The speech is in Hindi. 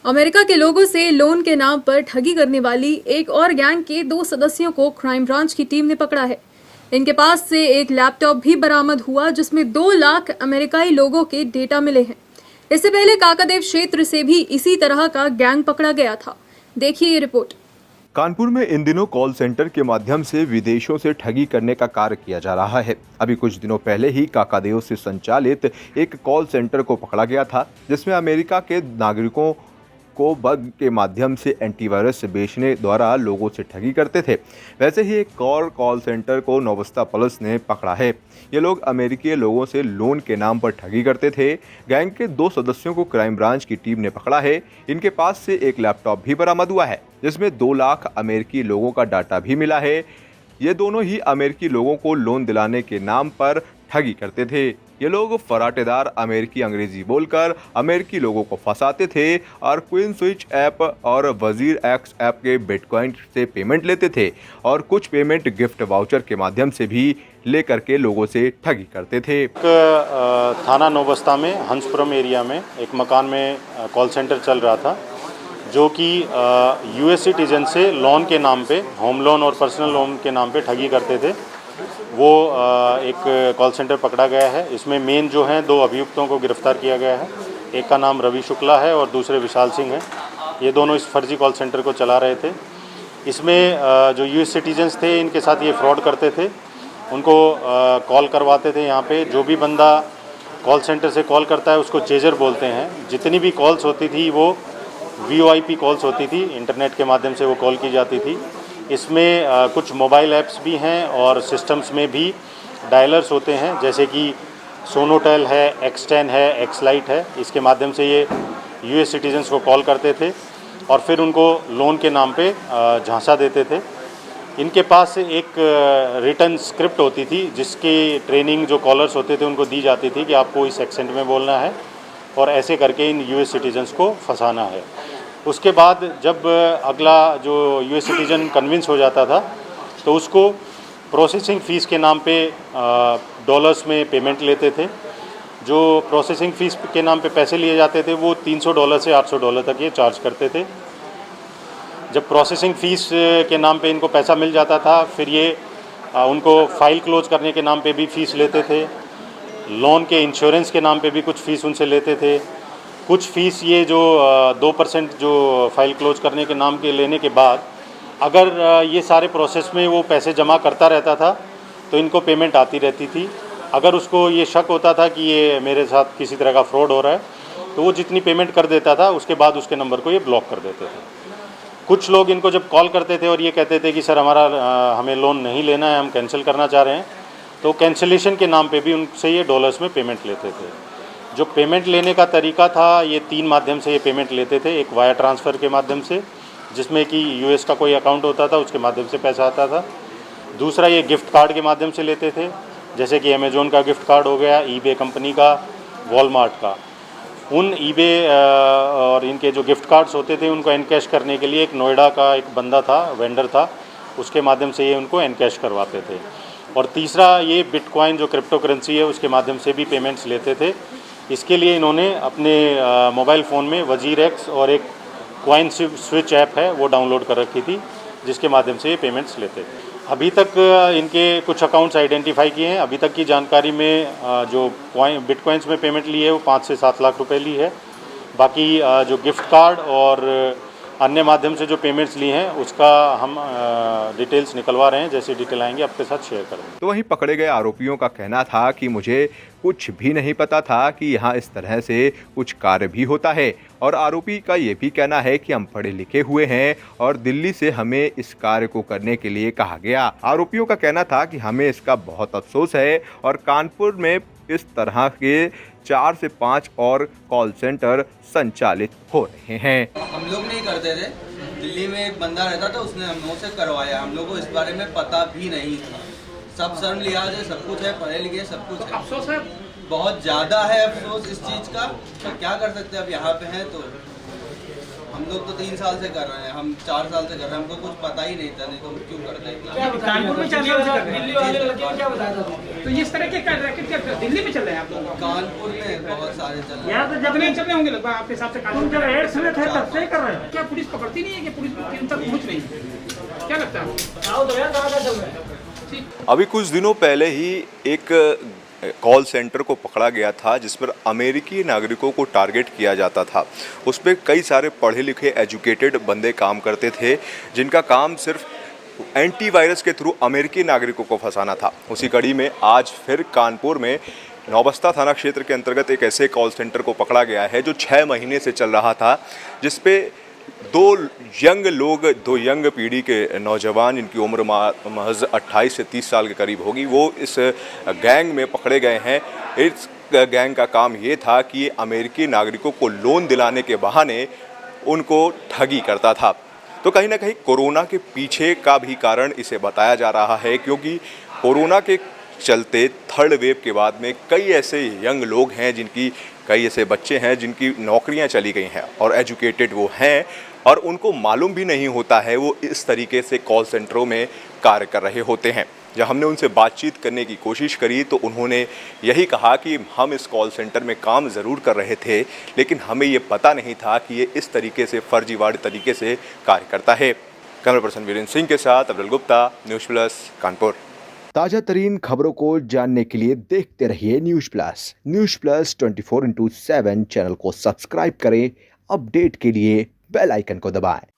अमेरिका के लोगों से लोन के नाम पर ठगी करने वाली एक और गैंग के 2 सदस्यों को क्राइम ब्रांच की टीम ने पकड़ा है। इनके पास से एक लैपटॉप भी बरामद हुआ जिसमें 2 लाख अमेरिकाई लोगों के डेटा मिले हैं। इससे पहले काकादेव क्षेत्र से भी इसी तरह का गैंग पकड़ा गया था। देखिए ये रिपोर्ट। कानपुर में इन दिनों कॉल सेंटर के माध्यम से विदेशों से ठगी करने का कार्य किया जा रहा है। अभी कुछ दिनों पहले ही काकादेव से संचालित एक कॉल सेंटर को पकड़ा गया था जिसमें अमेरिका के नागरिकों को बग के माध्यम से एंटीवायरस बेचने द्वारा लोगों से ठगी करते थे। वैसे ही एक और कॉल सेंटर को नौबस्ता पुलिस ने पकड़ा है। ये लोग अमेरिकी लोगों से लोन के नाम पर ठगी करते थे। गैंग के 2 सदस्यों को क्राइम ब्रांच की टीम ने पकड़ा है। इनके पास से एक लैपटॉप भी बरामद हुआ है जिसमें 2 लाख अमेरिकी लोगों का डाटा भी मिला है। ये दोनों ही अमेरिकी लोगों को लोन दिलाने के नाम पर ठगी करते थे। ये लोग फराटेदार अमेरिकी अंग्रेजी बोलकर अमेरिकी लोगों को फंसाते थे और क्वीन स्विच ऐप और वजीर एक्स ऐप के बिटकॉइन से पेमेंट लेते थे और कुछ पेमेंट गिफ्ट वाउचर के माध्यम से भी लेकर के लोगों से ठगी करते थे। थाना नौबस्ता में हंसपुरम एरिया में एक मकान में कॉल सेंटर चल रहा था जो कि यूएस सिटीजन से लोन के नाम पे, होम लोन और पर्सनल लोन के नाम पे ठगी करते थे। वो एक कॉल सेंटर पकड़ा गया है। इसमें मेन जो हैं 2 अभियुक्तों को गिरफ्तार किया गया है। एक का नाम रवि शुक्ला है और दूसरे विशाल सिंह है। ये दोनों इस फर्जी कॉल सेंटर को चला रहे थे। इसमें जो यूएस सिटीजन्स थे इनके साथ ये फ्रॉड करते थे। उनको कॉल करवाते थे। यहाँ पे जो भी बंदा कॉल सेंटर से कॉल करता है उसको चेजर बोलते हैं। जितनी भी कॉल्स होती थी वो VoIP कॉल्स होती थी, इंटरनेट के माध्यम से वो कॉल की जाती थी। इसमें कुछ मोबाइल ऐप्स भी हैं और सिस्टम्स में भी डायलर्स होते हैं जैसे कि सोनोटेल है, X10 है, Xlite है। इसके माध्यम से ये यूएस सिटीजन्स को कॉल करते थे और फिर उनको लोन के नाम पे झांसा देते थे। इनके पास एक रिटन स्क्रिप्ट होती थी जिसकी ट्रेनिंग जो कॉलर्स होते थे उनको दी जाती थी कि आपको इस एक्सेंट में बोलना है और ऐसे करके इन यूएस सिटीजन्स को फंसाना है। उसके बाद जब अगला जो यूएस सिटीजन कन्विंस हो जाता था तो उसको प्रोसेसिंग फ़ीस के नाम पे डॉलर्स में पेमेंट लेते थे। जो प्रोसेसिंग फ़ीस के नाम पे पैसे लिए जाते थे वो $300 से $800 तक ये चार्ज करते थे। जब प्रोसेसिंग फ़ीस के नाम पे इनको पैसा मिल जाता था फिर ये उनको फ़ाइल क्लोज करने के नाम पे भी फ़ीस लेते थे। लोन के इंश्योरेंस के नाम पे भी कुछ फ़ीस उनसे लेते थे। कुछ फ़ीस ये जो 2% जो फ़ाइल क्लोज करने के नाम के लेने के बाद अगर ये सारे प्रोसेस में वो पैसे जमा करता रहता था तो इनको पेमेंट आती रहती थी। अगर उसको ये शक होता था कि ये मेरे साथ किसी तरह का फ्रॉड हो रहा है तो वो जितनी पेमेंट कर देता था उसके बाद उसके नंबर को ये ब्लॉक कर देते थे। कुछ लोग इनको जब कॉल करते थे और ये कहते थे कि सर हमें लोन नहीं लेना है, हम कैंसिल करना चाह रहे हैं, तो कैंसिलेशन के नाम पे भी उनसे ये डॉलर्स में पेमेंट लेते थे। जो पेमेंट लेने का तरीका था ये 3 माध्यम से ये पेमेंट लेते थे। एक वायर ट्रांसफ़र के माध्यम से जिसमें कि यूएस का कोई अकाउंट होता था उसके माध्यम से पैसा आता था। दूसरा ये गिफ्ट कार्ड के माध्यम से लेते थे जैसे कि अमेज़ॉन का गिफ्ट कार्ड हो गया, ईबे कंपनी का, वॉलमार्ट का। उन ईबे और इनके जो गिफ्ट कार्ड्स होते थे उनको एनकैश करने के लिए एक नोएडा का एक बंदा था, वेंडर था, उसके माध्यम से ये उनको एनकैश करवाते थे। और तीसरा ये बिटकॉइन जो क्रिप्टो करेंसी है उसके माध्यम से भी पेमेंट्स लेते थे। इसके लिए इन्होंने अपने मोबाइल फ़ोन में वजीर एक्स और एक क्वाइन स्विच ऐप है वो डाउनलोड कर रखी थी जिसके माध्यम से ये पेमेंट्स लेते थे। अभी तक इनके कुछ अकाउंट्स आइडेंटिफाई किए हैं। अभी तक की जानकारी में जो बिटकॉइंस में पेमेंट ली है वो 5 से 7 लाख रुपए ली है। बाकी जो गिफ्ट कार्ड और अन्य माध्यम से जो पेमेंट्स ली हैं उसका हम डिटेल्स निकलवा रहे हैं। जैसे डिटेल आएंगे आपके साथ शेयर करेंगे। तो वहीं पकड़े गए आरोपियों का कहना था कि मुझे कुछ भी नहीं पता था कि यहाँ इस तरह से कुछ कार्य भी होता है और आरोपी का ये भी कहना है कि हम पढ़े लिखे हुए हैं और दिल्ली से हमें इस कार्य को करने के लिए कहा गया। आरोपियों का कहना था कि हमें इसका बहुत अफसोस है और कानपुर में इस तरह के 4 से 5 और कॉल सेंटर संचालित हो रहे हैं। हम लोग नहीं करते थे। दिल्ली में एक बंदा रहता था, उसने हम लोगों से करवाया। हम लोग को इस बारे में पता भी नहीं था। सब शर्म लिहाज है, सब कुछ है, पढ़े लिखे सब कुछ है। अफसोस है, बहुत ज़्यादा है अफसोस इस चीज़ का। तो क्या कर सकते हैं, अब यहाँ पे हैं तो हम लोग तो 3 साल से कर रहे हैं, हम 4 साल से कर रहे हैं, हमको कुछ पता ही नहीं था, नहीं तो हम क्यों करते हैं क्या इतना। कानपुर में 4 साल से कर रहे हैं? दिल्ली वाले लड़के ने क्या बताया था? तो इस तरह के क्या रैकेट क्या दिल्ली में चल रहे हैं आप लोग? कानपुर में बहुत सारे चल रहे यहाँ हैं। तो जब कितने चल रहे होंगे लगभग आपके हिसाब से तुम कानपुर जब में? एड्स में थे तब से ही कर रहे हैं। क्या पुलिस पकड़ती नहीं है कि पुलिस इन तक पहुँच नहीं है? क्या लगता है? आओ तो यार कहाँ चल रहे हैं? अभी कुछ दिनों पहले ही एक कॉल सेंटर को पकड़ा गया था जिस पर अमेरिकी नागरिकों को टारगेट किया जाता था। उस पर कई सारे पढ़े लिखे एजुकेटेड बंदे काम करते थे जिनका काम सिर्फ एंटीवायरस के थ्रू अमेरिकी नागरिकों को फंसाना था। उसी कड़ी में आज फिर कानपुर में नौबस्ता थाना क्षेत्र के अंतर्गत एक ऐसे कॉल सेंटर को पकड़ा गया है जो 6 महीने से चल रहा था, जिस पे दो यंग पीढ़ी के नौजवान जिनकी उम्र महज 28 से 30 साल के करीब होगी, वो इस गैंग में पकड़े गए हैं। इस गैंग का काम ये था कि ये अमेरिकी नागरिकों को लोन दिलाने के बहाने उनको ठगी करता था। तो कहीं ना कहीं कोरोना के पीछे का भी कारण इसे बताया जा रहा है, क्योंकि कोरोना के चलते थर्ड वेव के बाद में कई ऐसे यंग लोग हैं कई ऐसे बच्चे हैं जिनकी नौकरियां चली गई हैं और एजुकेटेड वो हैं और उनको मालूम भी नहीं होता है वो इस तरीके से कॉल सेंटरों में कार्य कर रहे होते हैं। जब हमने उनसे बातचीत करने की कोशिश करी तो उन्होंने यही कहा कि हम इस कॉल सेंटर में काम ज़रूर कर रहे थे, लेकिन हमें ये पता नहीं था कि ये इस तरीके से फर्जीवाड़े तरीके से कार्य करता है। कैमरा पर्सन वीरेंद्र सिंह के साथ अब्दुल गुप्ता, न्यूज़ प्लस, कानपुर। ताज़ा तरीन खबरों को जानने के लिए देखते रहिए न्यूज़ प्लस 24/7 चैनल को सब्सक्राइब करें। अपडेट के लिए बेल आइकन को दबाएं।